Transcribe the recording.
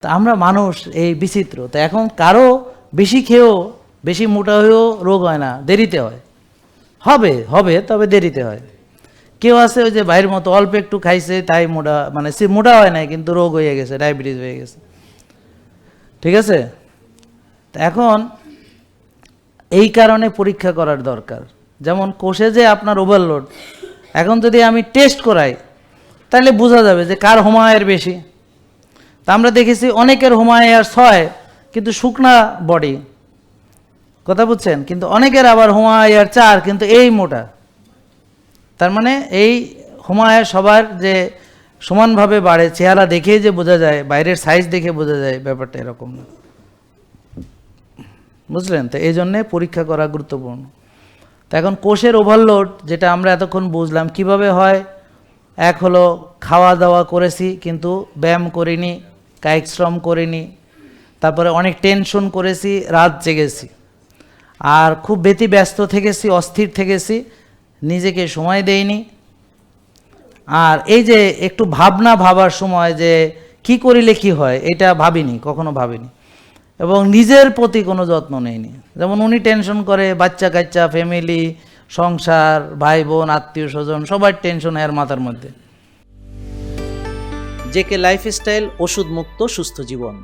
তা আমরা মানুষ এই বিচিত্র। তো এখন কারো বেশি খেয়েও বেশি মোটা হয়েও রোগ হয় না, দেরিতে হয়। হবে হবে তবে দেরিতে হয়। কেউ আছে ওই যে ভাইয়ের মতো অল্প একটু খাইছে তাই মোটা, মানে সে মোটা হয় নাই কিন্তু রোগ হয়ে গেছে, ডায়াবেটিস হয়ে গেছে। ঠিক আছে? এখন এই কারণে পরীক্ষা করার দরকার। যেমন কোষে যে আপনার ওভারলোড, এখন যদি আমি টেস্ট করাই তাহলে বোঝা যাবে যে কার হোমায়ের বেশি। তা আমরা দেখেছি অনেকের হোমায়ার 6 কিন্তু শুকনা বডি, কথা বুঝছেন, কিন্তু অনেকের আবার হোমায়ার 4 কিন্তু এই মোটা। তার মানে এই হোমায়ার সবার যে সমানভাবে বাড়ে, চেহারা দেখেই যে বোঝা যায়, বাইরের সাইজ দেখে বোঝা যায়, ব্যাপারটা এরকম না। বুঝলেন? তো এই জন্যে পরীক্ষা করা গুরুত্বপূর্ণ। তো এখন কোষের ওভারলোড যেটা আমরা এতক্ষণ বুঝলাম কিভাবে হয়, এক হলো খাওয়া দাওয়া করেছি কিন্তু ব্যায়াম করিনি, কায়িক শ্রম করিনি, তারপরে অনেক টেনশন করেছি, রাত জেগেছি, আর খুব ব্যস্ত থেকেছি, অস্থির থেকেছি, নিজেকে সময় দেইনি, আর এই যে একটু ভাবার সময় যে কি করিলে কি হয় এটা ভাবিনি, কখনো ভাবিনি, এবং নিজের প্রতি কোনো যত্ন নেইনি। যেমন উনি টেনশন করে বাচ্চা কাচ্চা, ফ্যামিলি, সংসার, ভাই বোন, আত্মীয় স্বজন, সবার টেনশন এর মাথার মধ্যে। জেকে লাইফস্টাইল, ওষুধ মুক্ত সুস্থ জীবন।